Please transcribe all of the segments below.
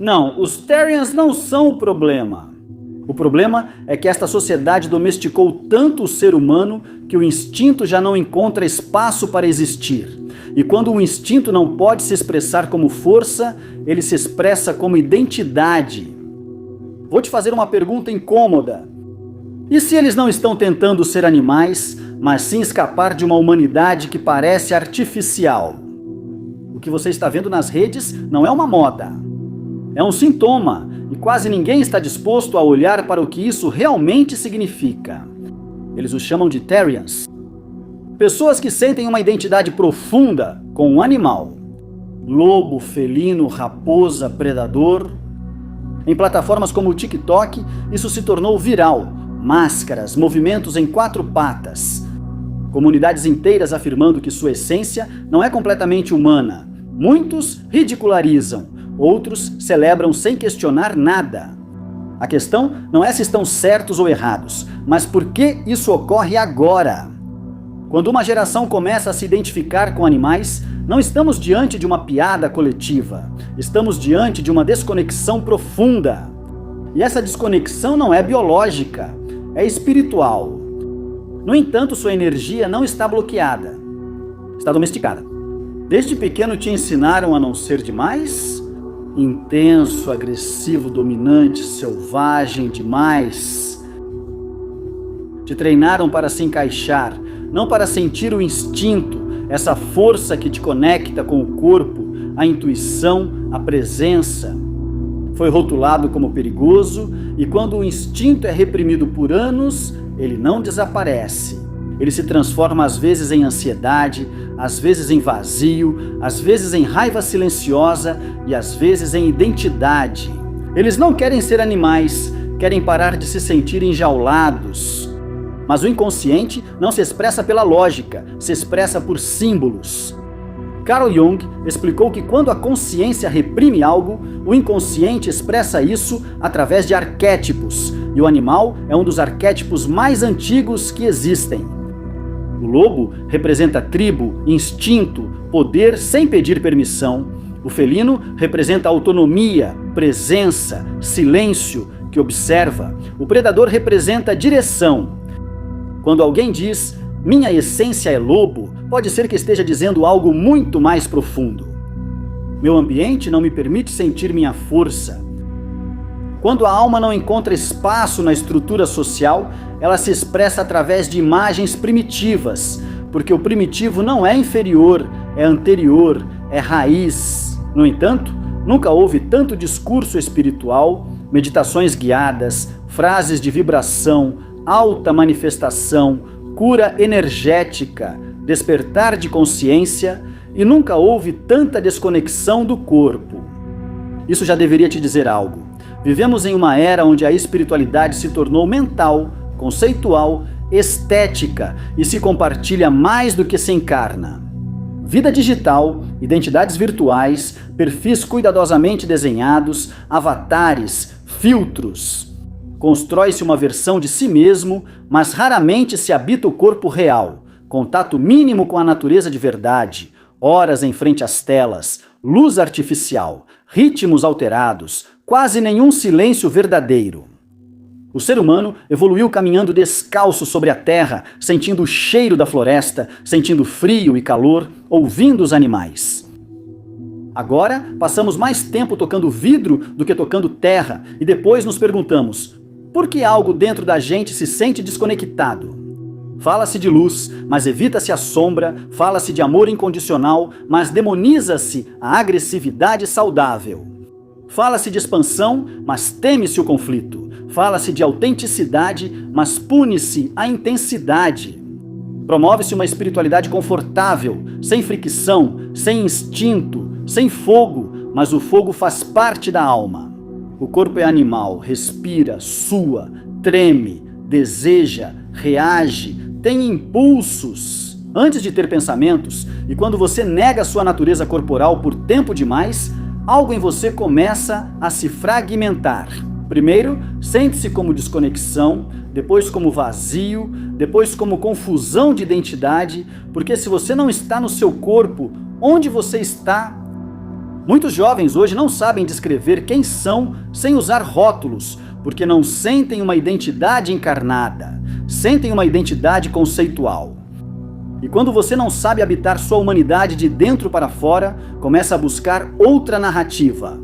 Não, os Therians não são o problema. O problema é que esta sociedade domesticou tanto o ser humano que o instinto já não encontra espaço para existir. E quando o instinto não pode se expressar como força, ele se expressa como identidade. Vou te fazer uma pergunta incômoda. E se eles não estão tentando ser animais, mas sim escapar de uma humanidade que parece artificial? O que você está vendo nas redes não é uma moda. É um sintoma, e quase ninguém está disposto a olhar para o que isso realmente significa. Eles os chamam de Therians. Pessoas que sentem uma identidade profunda com um animal. Lobo, felino, raposa, predador. Em plataformas como o TikTok, isso se tornou viral. Máscaras, movimentos em 4 patas. Comunidades inteiras afirmando que sua essência não é completamente humana. Muitos ridicularizam, outros celebram sem questionar nada. A questão não é se estão certos ou errados, mas por que isso ocorre agora? Quando uma geração começa a se identificar com animais, não estamos diante de uma piada coletiva, estamos diante de uma desconexão profunda. E essa desconexão não é biológica, é espiritual. No entanto, sua energia não está bloqueada, está domesticada. Desde pequeno te ensinaram a não ser demais? Intenso, agressivo, dominante, selvagem demais. Te treinaram para se encaixar, não para sentir o instinto, essa força que te conecta com o corpo, a intuição, a presença. Foi rotulado como perigoso e quando o instinto é reprimido por anos, ele não desaparece. Ele se transforma às vezes em ansiedade, às vezes em vazio, às vezes em raiva silenciosa e às vezes em identidade. Eles não querem ser animais, querem parar de se sentir enjaulados. Mas o inconsciente não se expressa pela lógica, se expressa por símbolos. Carl Jung explicou que quando a consciência reprime algo, o inconsciente expressa isso através de arquétipos, e o animal é um dos arquétipos mais antigos que existem. O lobo representa tribo, instinto, poder sem pedir permissão. O felino representa autonomia, presença, silêncio, que observa. O predador representa direção. Quando alguém diz, minha essência é lobo, pode ser que esteja dizendo algo muito mais profundo. Meu ambiente não me permite sentir minha força. Quando a alma não encontra espaço na estrutura social, ela se expressa através de imagens primitivas, porque o primitivo não é inferior, é anterior, é raiz. No entanto, nunca houve tanto discurso espiritual, meditações guiadas, frases de vibração, alta manifestação, cura energética, despertar de consciência, e nunca houve tanta desconexão do corpo. Isso já deveria te dizer algo. Vivemos em uma era onde a espiritualidade se tornou mental, conceitual, estética e se compartilha mais do que se encarna. Vida digital, identidades virtuais, perfis cuidadosamente desenhados, avatares, filtros. Constrói-se uma versão de si mesmo, mas raramente se habita o corpo real. Contato mínimo com a natureza de verdade, horas em frente às telas, luz artificial, ritmos alterados, quase nenhum silêncio verdadeiro. O ser humano evoluiu caminhando descalço sobre a terra, sentindo o cheiro da floresta, sentindo frio e calor, ouvindo os animais. Agora, passamos mais tempo tocando vidro do que tocando terra e depois nos perguntamos, por que algo dentro da gente se sente desconectado? Fala-se de luz, mas evita-se a sombra, fala-se de amor incondicional, mas demoniza-se a agressividade saudável. Fala-se de expansão, mas teme-se o conflito. Fala-se de autenticidade, mas pune-se a intensidade. Promove-se uma espiritualidade confortável, sem fricção, sem instinto, sem fogo, mas o fogo faz parte da alma. O corpo é animal, respira, sua, treme, deseja, reage, tem impulsos antes de ter pensamentos, e quando você nega a sua natureza corporal por tempo demais, algo em você começa a se fragmentar. Primeiro, sente-se como desconexão, depois como vazio, depois como confusão de identidade, porque se você não está no seu corpo, onde você está? Muitos jovens hoje não sabem descrever quem são sem usar rótulos, porque não sentem uma identidade encarnada, sentem uma identidade conceitual. E quando você não sabe habitar sua humanidade de dentro para fora, começa a buscar outra narrativa.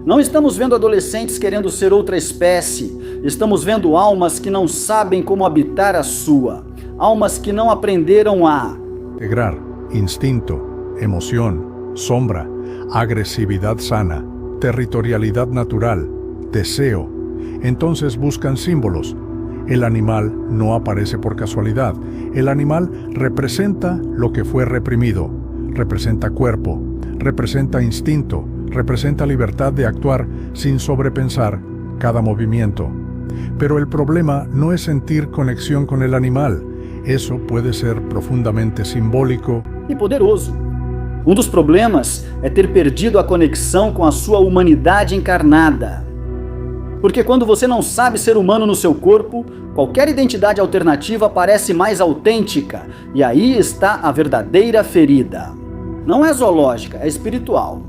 Não estamos vendo adolescentes querendo ser outra espécie, estamos vendo almas que não sabem como habitar a sua, almas que não aprenderam a integrar instinto, emoción, sombra, agresividad sana, territorialidad natural, deseo. Entonces buscan símbolos. El animal no aparece por casualidad. El animal representa lo que fue reprimido, representa cuerpo, representa instinto, representa libertad de actuar sin sobrepensar cada movimiento. Pero el problema no es sentir conexión con el animal. Eso puede ser profundamente simbólico e poderoso. Dos problemas é ter perdido a conexão com a sua humanidade encarnada. Porque quando você não sabe ser humano no seu corpo, qualquer identidade alternativa parece mais autêntica, e aí está a verdadeira ferida. Não é zoológica, é espiritual.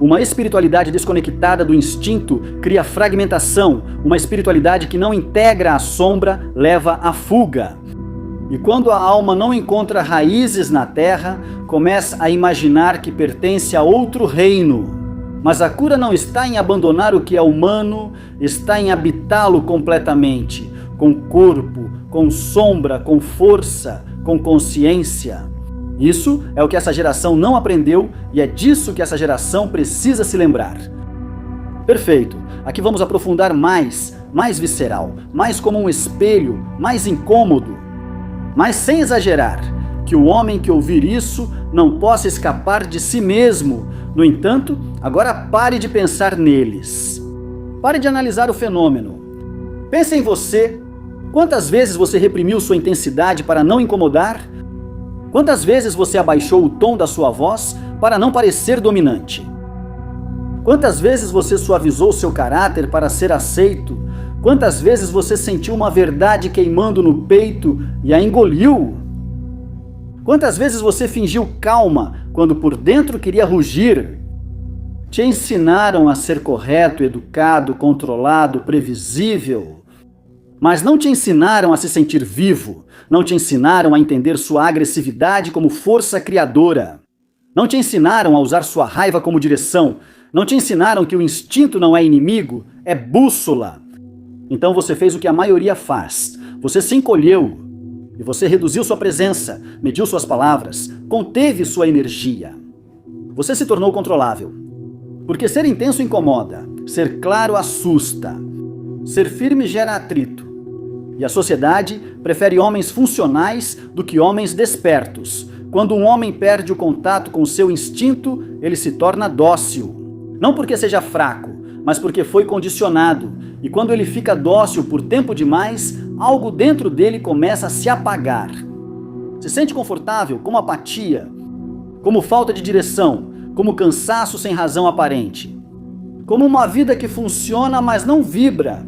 Uma espiritualidade desconectada do instinto cria fragmentação, uma espiritualidade que não integra a sombra leva à fuga. E quando a alma não encontra raízes na terra, começa a imaginar que pertence a outro reino. Mas a cura não está em abandonar o que é humano, está em habitá-lo completamente, com corpo, com sombra, com força, com consciência. Isso é o que essa geração não aprendeu e é disso que essa geração precisa se lembrar. Perfeito. Aqui vamos aprofundar mais visceral, mais como um espelho, mais incômodo. Mas sem exagerar, que o homem que ouvir isso não possa escapar de si mesmo. No entanto, agora pare de pensar neles. Pare de analisar o fenômeno. Pense em você. Quantas vezes você reprimiu sua intensidade para não incomodar? Quantas vezes você abaixou o tom da sua voz para não parecer dominante? Quantas vezes você suavizou seu caráter para ser aceito? Quantas vezes você sentiu uma verdade queimando no peito e a engoliu? Quantas vezes você fingiu calma quando por dentro queria rugir? Te ensinaram a ser correto, educado, controlado, previsível. Mas não te ensinaram a se sentir vivo. Não te ensinaram a entender sua agressividade como força criadora. Não te ensinaram a usar sua raiva como direção. Não te ensinaram que o instinto não é inimigo, é bússola. Então você fez o que a maioria faz. Você se encolheu. E você reduziu sua presença, mediu suas palavras, conteve sua energia. Você se tornou controlável. Porque ser intenso incomoda, ser claro assusta, ser firme gera atrito. E a sociedade prefere homens funcionais do que homens despertos. Quando um homem perde o contato com seu instinto, ele se torna dócil. Não porque seja fraco, mas porque foi condicionado. E quando ele fica dócil por tempo demais, algo dentro dele começa a se apagar. Se sente confortável como apatia, como falta de direção, como cansaço sem razão aparente. Como uma vida que funciona, mas não vibra.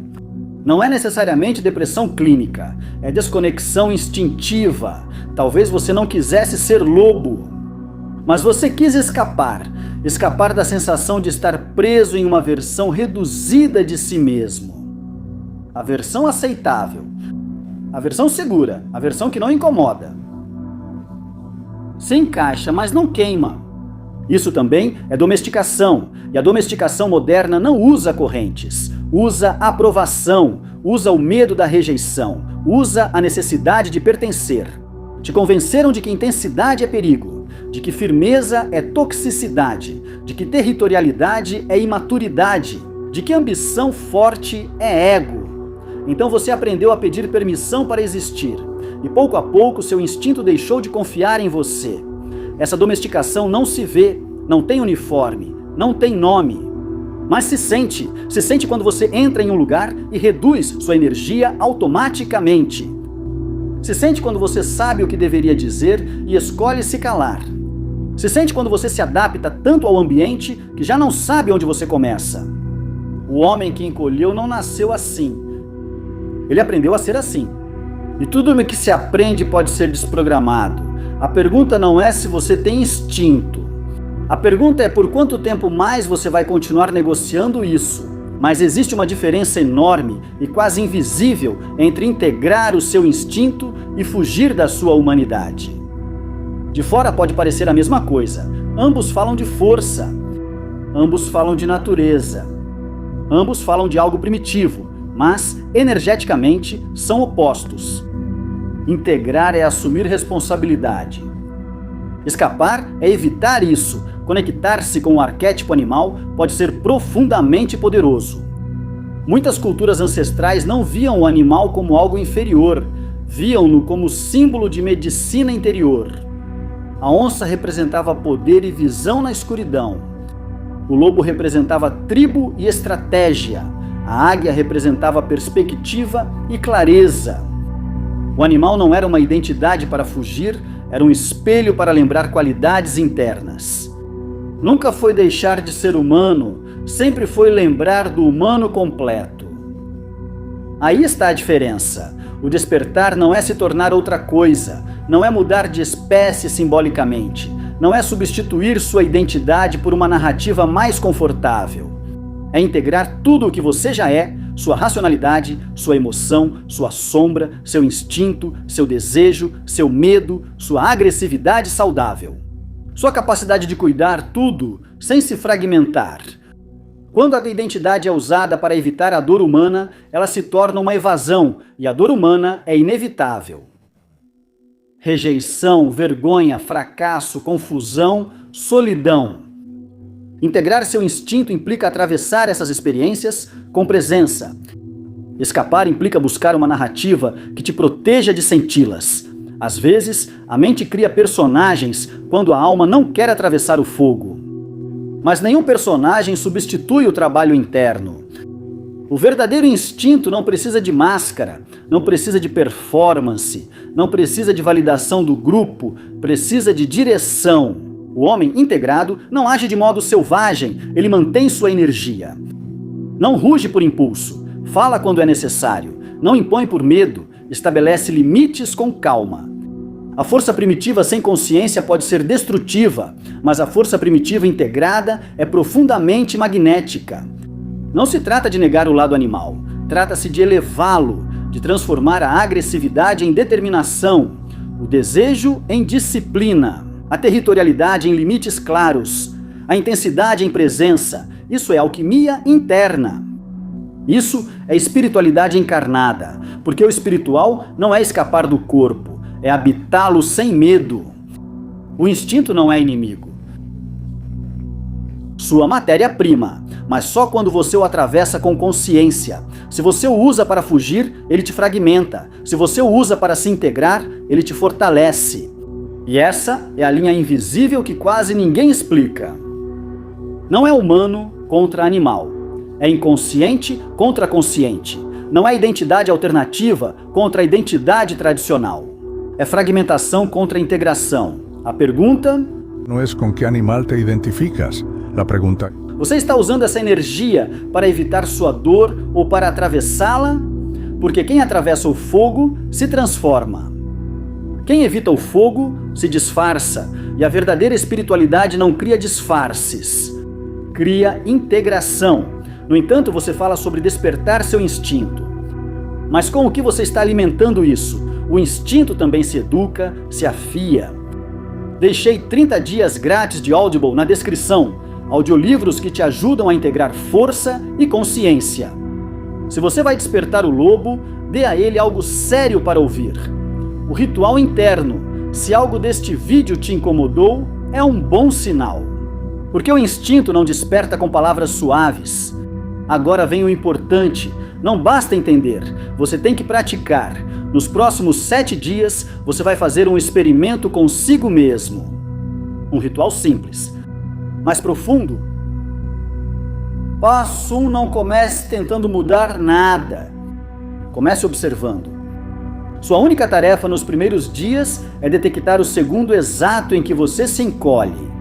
Não é necessariamente depressão clínica, é desconexão instintiva. Talvez você não quisesse ser lobo, mas você quis escapar da sensação de estar preso em uma versão reduzida de si mesmo. A versão aceitável, a versão segura, a versão que não incomoda. Se encaixa, mas não queima. Isso também é domesticação, e a domesticação moderna não usa correntes, usa aprovação, usa o medo da rejeição, usa a necessidade de pertencer. Te convenceram de que intensidade é perigo, de que firmeza é toxicidade, de que territorialidade é imaturidade, de que ambição forte é ego. Então você aprendeu a pedir permissão para existir, e pouco a pouco seu instinto deixou de confiar em você. Essa domesticação não se vê, não tem uniforme, não tem nome, mas se sente quando você entra em um lugar e reduz sua energia automaticamente. Se sente quando você sabe o que deveria dizer e escolhe se calar. Se sente quando você se adapta tanto ao ambiente que já não sabe onde você começa. O homem que encolheu não nasceu assim. Ele aprendeu a ser assim. E tudo o que se aprende pode ser desprogramado. A pergunta não é se você tem instinto. A pergunta é por quanto tempo mais você vai continuar negociando isso? Mas existe uma diferença enorme e quase invisível entre integrar o seu instinto e fugir da sua humanidade. De fora pode parecer a mesma coisa. Ambos falam de força. Ambos falam de natureza. Ambos falam de algo primitivo, mas energeticamente são opostos. Integrar é assumir responsabilidade. Escapar é evitar isso. Conectar-se com o arquétipo animal pode ser profundamente poderoso. Muitas culturas ancestrais não viam o animal como algo inferior, viam-no como símbolo de medicina interior. A onça representava poder e visão na escuridão. O lobo representava tribo e estratégia. A águia representava perspectiva e clareza. O animal não era uma identidade para fugir, era um espelho para lembrar qualidades internas. Nunca foi deixar de ser humano, sempre foi lembrar do humano completo. Aí está a diferença. O despertar não é se tornar outra coisa, não é mudar de espécie simbolicamente, não é substituir sua identidade por uma narrativa mais confortável. É integrar tudo o que você já é, sua racionalidade, sua emoção, sua sombra, seu instinto, seu desejo, seu medo, sua agressividade saudável. Sua capacidade de cuidar tudo sem se fragmentar. Quando a identidade é usada para evitar a dor humana, ela se torna uma evasão e a dor humana é inevitável. Rejeição, vergonha, fracasso, confusão, solidão. Integrar seu instinto implica atravessar essas experiências com presença. Escapar implica buscar uma narrativa que te proteja de senti-las. Às vezes, a mente cria personagens quando a alma não quer atravessar o fogo. Mas nenhum personagem substitui o trabalho interno. O verdadeiro instinto não precisa de máscara, não precisa de performance, não precisa de validação do grupo, precisa de direção. O homem integrado não age de modo selvagem, ele mantém sua energia. Não ruge por impulso, fala quando é necessário, não impõe por medo, estabelece limites com calma. A força primitiva sem consciência pode ser destrutiva, mas a força primitiva integrada é profundamente magnética. Não se trata de negar o lado animal, trata-se de elevá-lo, de transformar a agressividade em determinação, o desejo em disciplina, a territorialidade em limites claros, a intensidade em presença. Isso é alquimia interna. Isso é espiritualidade encarnada, porque o espiritual não é escapar do corpo, é habitá-lo sem medo. O instinto não é inimigo. Sua matéria-prima, mas só quando você o atravessa com consciência. Se você o usa para fugir, ele te fragmenta. Se você o usa para se integrar, ele te fortalece. E essa é a linha invisível que quase ninguém explica. Não é humano contra animal. É inconsciente contra consciente. Não é identidade alternativa contra a identidade tradicional. É fragmentação contra integração. A pergunta... No es con qué animal te identificas. La pregunta... Você está usando essa energia para evitar sua dor ou para atravessá-la? Porque quem atravessa o fogo se transforma. Quem evita o fogo se disfarça. E a verdadeira espiritualidade não cria disfarces. Cria integração. No entanto, você fala sobre despertar seu instinto. Mas com o que você está alimentando isso? O instinto também se educa, se afia. Deixei 30 dias grátis de Audible na descrição. Audiolivros que te ajudam a integrar força e consciência. Se você vai despertar o lobo, dê a ele algo sério para ouvir. O ritual interno. Se algo deste vídeo te incomodou, é um bom sinal. Porque o instinto não desperta com palavras suaves. Agora vem o importante. Não basta entender, você tem que praticar. Nos próximos 7 dias, você vai fazer um experimento consigo mesmo. Um ritual simples, mas profundo. Passo 1, não comece tentando mudar nada. Comece observando. Sua única tarefa nos primeiros dias é detectar o segundo exato em que você se encolhe.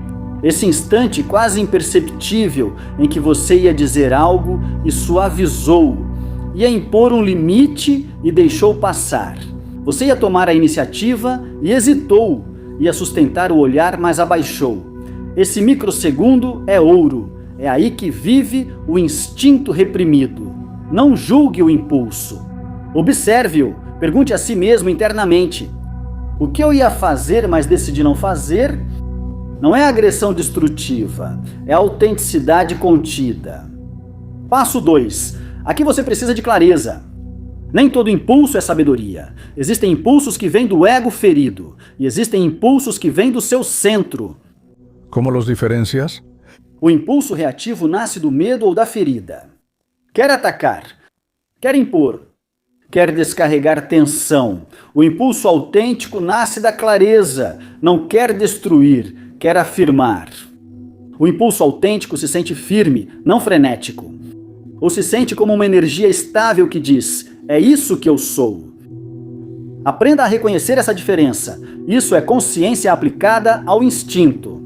Esse instante quase imperceptível em que você ia dizer algo e suavizou. Ia impor um limite e deixou passar. Você ia tomar a iniciativa e hesitou. Ia sustentar o olhar, mas abaixou. Esse microsegundo é ouro. É aí que vive o instinto reprimido. Não julgue o impulso. Observe-o. Pergunte a si mesmo internamente: o que eu ia fazer, mas decidi não fazer? Não é agressão destrutiva, é autenticidade contida. Passo 2. Aqui você precisa de clareza. Nem todo impulso é sabedoria. Existem impulsos que vêm do ego ferido e existem impulsos que vêm do seu centro. ¿Cómo los diferencias? O impulso reativo nasce do medo ou da ferida. Quer atacar, quer impor, quer descarregar tensão. O impulso autêntico nasce da clareza, não quer destruir, quer afirmar. O impulso autêntico se sente firme, não frenético. Ou se sente como uma energia estável que diz: é isso que eu sou. Aprenda a reconhecer essa diferença. Isso é consciência aplicada ao instinto.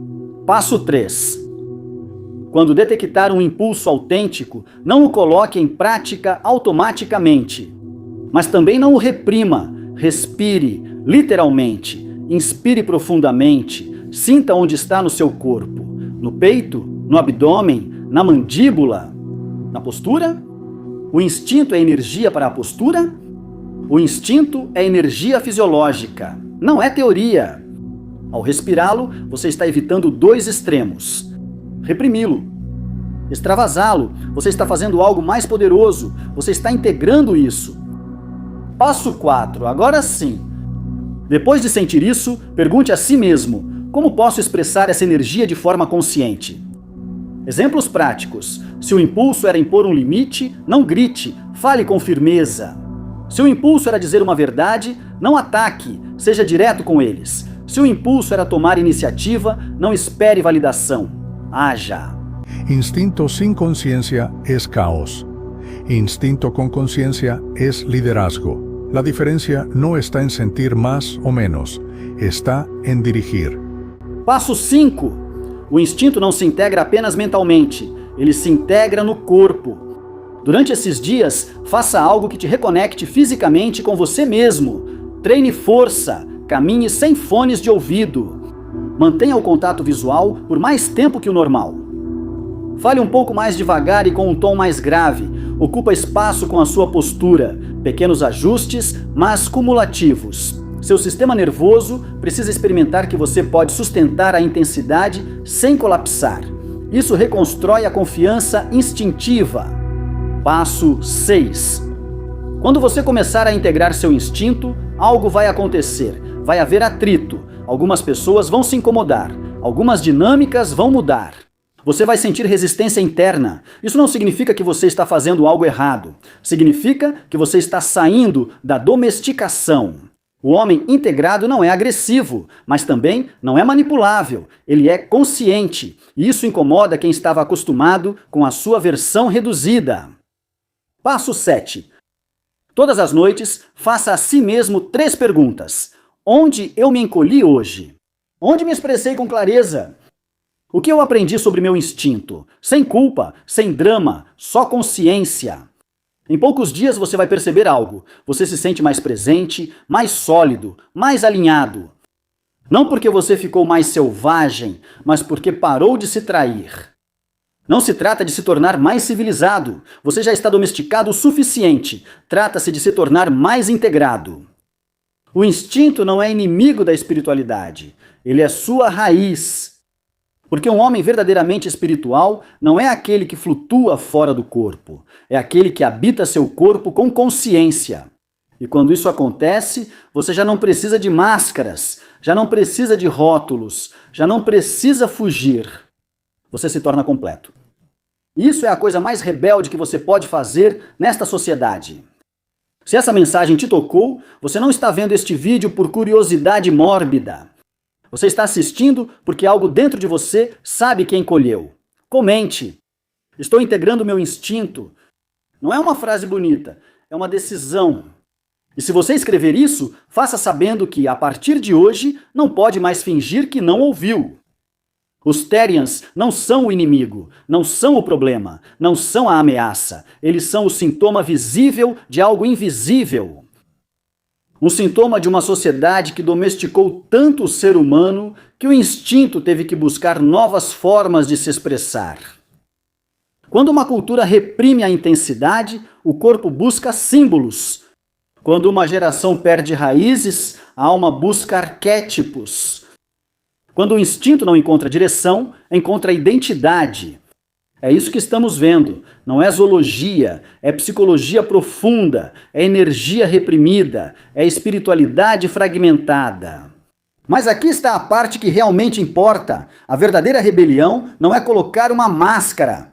Passo 3. Quando detectar um impulso autêntico, não o coloque em prática automaticamente. Mas também não o reprima. Respire, literalmente. Inspire profundamente. Sinta onde está no seu corpo. No peito, no abdômen, na mandíbula, na postura? O instinto é energia para a postura? O instinto é energia fisiológica, não é teoria. Ao respirá-lo, você está evitando 2 extremos. Reprimi-lo. Extravasá-lo, você está fazendo algo mais poderoso, você está integrando isso. Passo 4, agora sim. Depois de sentir isso, pergunte a si mesmo: como posso expressar essa energia de forma consciente? Exemplos práticos. Se o impulso era impor um limite, não grite, fale com firmeza. Se o impulso era dizer uma verdade, não ataque, seja direto com eles. Se o impulso era tomar iniciativa, não espere validação. Haja. Instinto sin conciencia es caos. Instinto con conciencia es liderazgo. La diferencia no está en sentir más o menos, está en dirigir. Passo 5. O instinto não se integra apenas mentalmente, ele se integra no corpo. Durante esses dias, faça algo que te reconecte fisicamente com você mesmo. Treine força, caminhe sem fones de ouvido. Mantenha o contato visual por mais tempo que o normal. Fale um pouco mais devagar e com um tom mais grave. Ocupa espaço com a sua postura. Pequenos ajustes, mas cumulativos. Seu sistema nervoso precisa experimentar que você pode sustentar a intensidade sem colapsar. Isso reconstrói a confiança instintiva. Passo 6. Quando você começar a integrar seu instinto, algo vai acontecer. Vai haver atrito. Algumas pessoas vão se incomodar. Algumas dinâmicas vão mudar. Você vai sentir resistência interna. Isso não significa que você está fazendo algo errado. Significa que você está saindo da domesticação. O homem integrado não é agressivo, mas também não é manipulável. Ele é consciente. E isso incomoda quem estava acostumado com a sua versão reduzida. Passo 7. Todas as noites, faça a si mesmo 3 perguntas. Onde eu me encolhi hoje? Onde me expressei com clareza? O que eu aprendi sobre meu instinto? Sem culpa, sem drama, só consciência. Em poucos dias você vai perceber algo. Você se sente mais presente, mais sólido, mais alinhado. Não porque você ficou mais selvagem, mas porque parou de se trair. Não se trata de se tornar mais civilizado. Você já está domesticado o suficiente. Trata-se de se tornar mais integrado. O instinto não é inimigo da espiritualidade. Ele é sua raiz. Porque um homem verdadeiramente espiritual não é aquele que flutua fora do corpo. É aquele que habita seu corpo com consciência. E quando isso acontece, você já não precisa de máscaras, já não precisa de rótulos, já não precisa fugir. Você se torna completo. Isso é a coisa mais rebelde que você pode fazer nesta sociedade. Se essa mensagem te tocou, você não está vendo este vídeo por curiosidade mórbida. Você está assistindo porque algo dentro de você sabe quem colheu. Comente. Estou integrando meu instinto. Não é uma frase bonita, é uma decisão. E se você escrever isso, faça sabendo que, a partir de hoje, não pode mais fingir que não ouviu. Os Therians não são o inimigo, não são o problema, não são a ameaça. Eles são o sintoma visível de algo invisível. Um sintoma de uma sociedade que domesticou tanto o ser humano que o instinto teve que buscar novas formas de se expressar. Quando uma cultura reprime a intensidade, o corpo busca símbolos. Quando uma geração perde raízes, a alma busca arquétipos. Quando o instinto não encontra direção, encontra identidade. É isso que estamos vendo. Não é zoologia, é psicologia profunda, é energia reprimida, é espiritualidade fragmentada. Mas aqui está a parte que realmente importa. A verdadeira rebelião não é colocar uma máscara.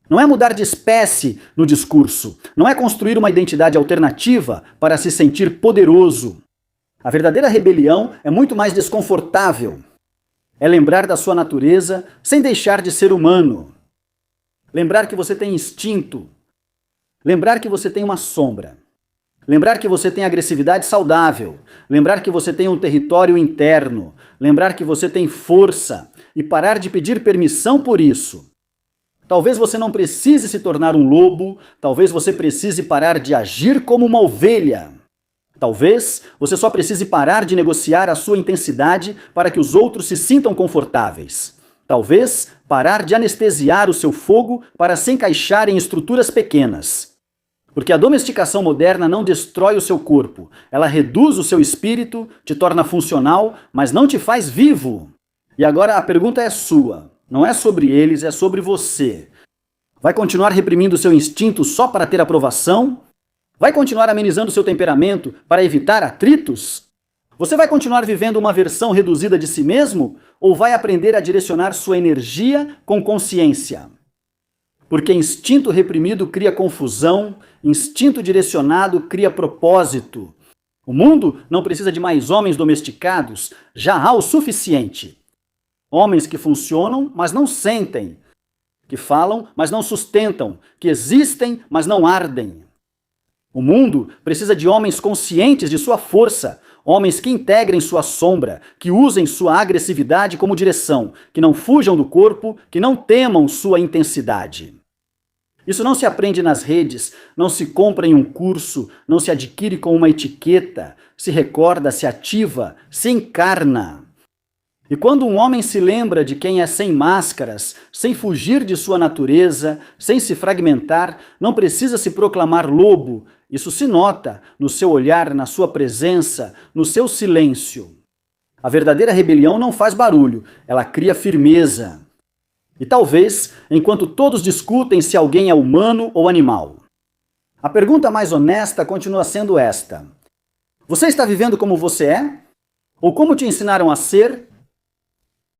Não é mudar de espécie no discurso. Não é construir uma identidade alternativa para se sentir poderoso. A verdadeira rebelião é muito mais desconfortável. É lembrar da sua natureza sem deixar de ser humano. Lembrar que você tem instinto. Lembrar que você tem uma sombra. Lembrar que você tem agressividade saudável. Lembrar que você tem um território interno. Lembrar que você tem força. E parar de pedir permissão por isso. Talvez você não precise se tornar um lobo. Talvez você precise parar de agir como uma ovelha. Talvez você só precise parar de negociar a sua intensidade para que os outros se sintam confortáveis. Talvez parar de anestesiar o seu fogo para se encaixar em estruturas pequenas. Porque a domesticação moderna não destrói o seu corpo. Ela reduz o seu espírito, te torna funcional, mas não te faz vivo. E agora a pergunta é sua. Não é sobre eles, é sobre você. Vai continuar reprimindo o seu instinto só para ter aprovação? Vai continuar amenizando o seu temperamento para evitar atritos? Você vai continuar vivendo uma versão reduzida de si mesmo? Ou vai aprender a direcionar sua energia com consciência? Porque instinto reprimido cria confusão, instinto direcionado cria propósito. O mundo não precisa de mais homens domesticados, já há o suficiente. Homens que funcionam, mas não sentem. Que falam, mas não sustentam. Que existem, mas não ardem. O mundo precisa de homens conscientes de sua força, homens que integrem sua sombra, que usem sua agressividade como direção, que não fujam do corpo, que não temam sua intensidade. Isso não se aprende nas redes, não se compra em um curso, não se adquire com uma etiqueta, se recorda, se ativa, se encarna. E quando um homem se lembra de quem é sem máscaras, sem fugir de sua natureza, sem se fragmentar, não precisa se proclamar lobo. Isso se nota no seu olhar, na sua presença, no seu silêncio. A verdadeira rebelião não faz barulho, ela cria firmeza. E talvez, enquanto todos discutem se alguém é humano ou animal. A pergunta mais honesta continua sendo esta: você está vivendo como você é? Ou como te ensinaram a ser?